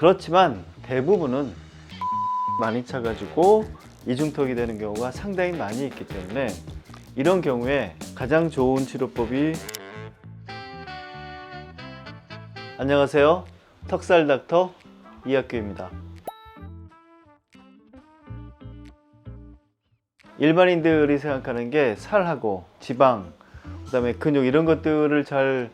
그렇지만 대부분은 많이 차가지고 이중턱이 되는 경우가 상당히 많이 있기 때문에 이런 경우에 가장 좋은 치료법이 안녕하세요. 턱살 닥터 이학규입니다. 일반인들이 생각하는 게 살하고 지방, 그 다음에 근육 이런 것들을 잘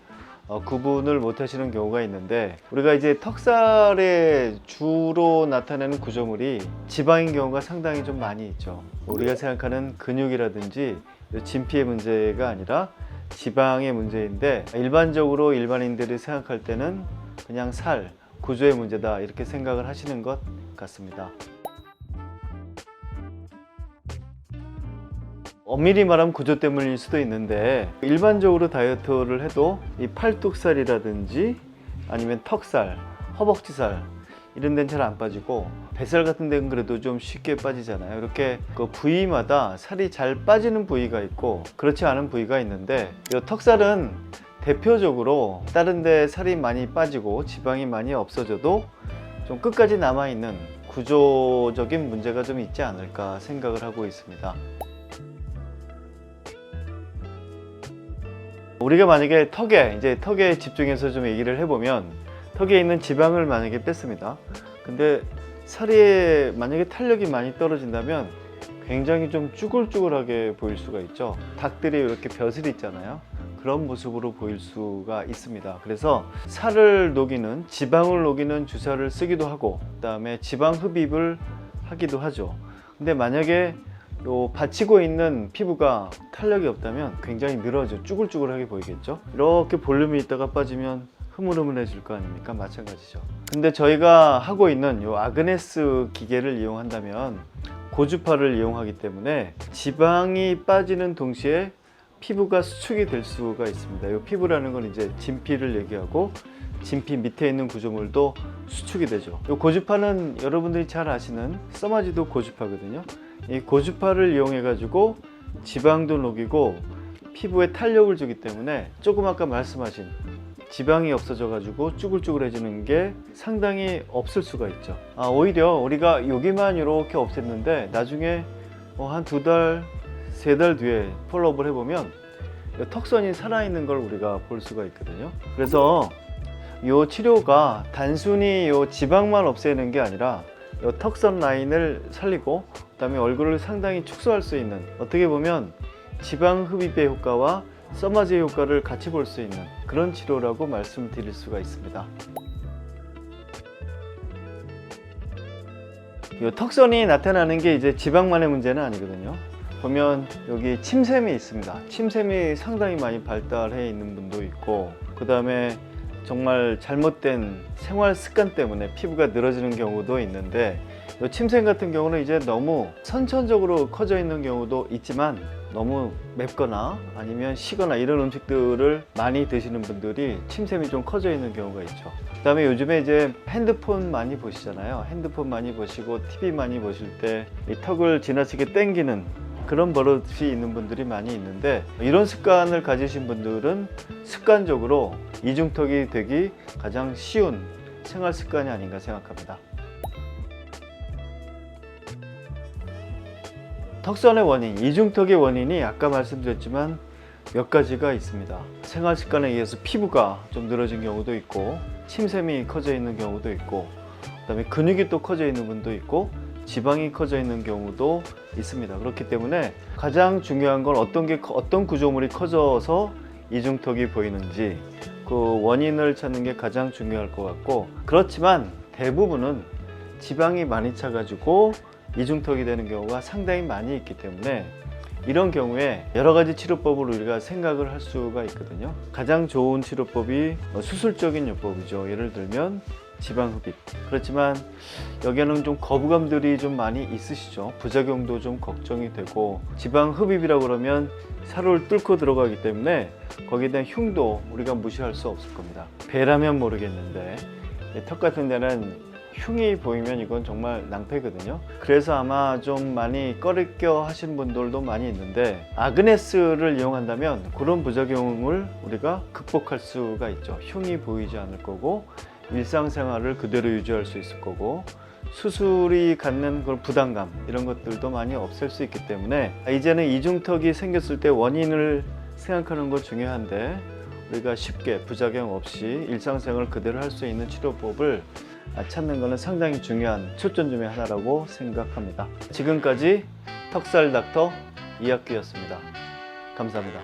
구분을 못 하시는 경우가 있는데, 우리가 이제 턱살에 주로 나타내는 구조물이 지방인 경우가 상당히 좀 많이 있죠. 우리가 생각하는 근육이라든지 진피의 문제가 아니라 지방의 문제인데, 일반적으로 일반인들이 생각할 때는 그냥 살, 구조의 문제다 이렇게 생각을 하시는 것 같습니다. 엄밀히 말하면 구조 때문일 수도 있는데, 일반적으로 다이어트를 해도 이 팔뚝살이라든지 아니면 턱살, 허벅지살 이런 데는 잘 안 빠지고, 뱃살 같은 데는 그래도 좀 쉽게 빠지잖아요. 이렇게 그 부위마다 살이 잘 빠지는 부위가 있고 그렇지 않은 부위가 있는데, 이 턱살은 대표적으로 다른 데 살이 많이 빠지고 지방이 많이 없어져도 좀 끝까지 남아있는 구조적인 문제가 좀 있지 않을까 생각을 하고 있습니다. 우리가 만약에 턱에 집중해서 좀 얘기를 해보면, 턱에 있는 지방을 만약에 뺐습니다. 근데 살이 만약에 탄력이 많이 떨어진다면 굉장히 좀 쭈글쭈글하게 보일 수가 있죠. 닭들이 이렇게 벼슬이 있잖아요. 그런 모습으로 보일 수가 있습니다. 그래서 살을 녹이는, 지방을 녹이는 주사를 쓰기도 하고, 그 다음에 지방 흡입을 하기도 하죠. 근데 만약에 요 받치고 있는 피부가 탄력이 없다면 굉장히 늘어져 쭈글쭈글하게 보이겠죠. 이렇게 볼륨이 있다가 빠지면 흐물흐물해질 거 아닙니까? 마찬가지죠. 근데 저희가 하고 있는 요 아그네스 기계를 이용한다면 고주파를 이용하기 때문에 지방이 빠지는 동시에 피부가 수축이 될 수가 있습니다. 이 피부라는 건 이제 진피를 얘기하고, 진피 밑에 있는 구조물도 수축이 되죠. 이 고주파는 여러분들이 잘 아시는 써마지도 고주파거든요. 이 고주파를 이용해 가지고 지방도 녹이고 피부에 탄력을 주기 때문에 조금 아까 말씀하신 지방이 없어져 가지고 쭈글쭈글해지는 게 상당히 없을 수가 있죠. 오히려 우리가 여기만 이렇게 없앴는데 나중에 한 2달, 3달 뒤에 폴로업을 해보면 턱선이 살아있는 걸 우리가 볼 수가 있거든요. 그래서 이 치료가 단순히 이 지방만 없애는 게 아니라 이 턱선 라인을 살리고, 그 다음에 얼굴을 상당히 축소할 수 있는, 어떻게 보면 지방 흡입의 효과와 써마지의 효과를 같이 볼 수 있는 그런 치료라고 말씀드릴 수가 있습니다. 이 턱선이 나타나는 게 이제 지방만의 문제는 아니거든요. 보면 여기 침샘이 있습니다. 침샘이 상당히 많이 발달해 있는 분도 있고, 그 다음에 정말 잘못된 생활 습관 때문에 피부가 늘어지는 경우도 있는데, 이 침샘 같은 경우는 이제 너무 선천적으로 커져 있는 경우도 있지만, 너무 맵거나 아니면 시거나 이런 음식들을 많이 드시는 분들이 침샘이 좀 커져 있는 경우가 있죠. 그 다음에 요즘에 이제 핸드폰 많이 보시잖아요. 핸드폰 많이 보시고 TV 많이 보실 때 이 턱을 지나치게 당기는 그런 버릇이 있는 분들이 많이 있는데, 이런 습관을 가지신 분들은 습관적으로 이중턱이 되기 가장 쉬운 생활 습관이 아닌가 생각합니다. 턱선의 원인, 이중턱의 원인이 아까 말씀드렸지만 몇 가지가 있습니다. 생활 습관에 의해서 피부가 좀 늘어진 경우도 있고, 침샘이 커져 있는 경우도 있고, 그 다음에 근육이 또 커져 있는 분도 있고, 지방이 커져 있는 경우도 있습니다. 그렇기 때문에 가장 중요한 건 어떤 구조물이 커져서 이중턱이 보이는지 그 원인을 찾는 게 가장 중요할 것 같고, 그렇지만 대부분은 지방이 많이 차가지고 이중턱이 되는 경우가 상당히 많이 있기 때문에, 이런 경우에 여러 가지 치료법을 우리가 생각을 할 수가 있거든요. 가장 좋은 치료법이 수술적인 요법이죠. 예를 들면 지방 흡입. 그렇지만 여기에는 좀 거부감들이 좀 많이 있으시죠. 부작용도 좀 걱정이 되고, 지방 흡입이라고 그러면 살을 뚫고 들어가기 때문에 거기에 대한 흉도 우리가 무시할 수 없을 겁니다. 배라면 모르겠는데 턱 같은 데는 흉이 보이면 이건 정말 낭패거든요. 그래서 아마 좀 많이 꺼리껴 하신 분들도 많이 있는데, 아그네스를 이용한다면 그런 부작용을 우리가 극복할 수가 있죠. 흉이 보이지 않을 거고, 일상생활을 그대로 유지할 수 있을 거고, 수술이 갖는 그런 부담감 이런 것들도 많이 없앨 수 있기 때문에 이제는 이중턱이 생겼을 때 원인을 생각하는 거 중요한데, 우리가 쉽게 부작용 없이 일상생활을 그대로 할 수 있는 치료법을 찾는 것은 상당히 중요한 초점 중에 하나라고 생각합니다. 지금까지 턱살 닥터 이학규였습니다. 감사합니다.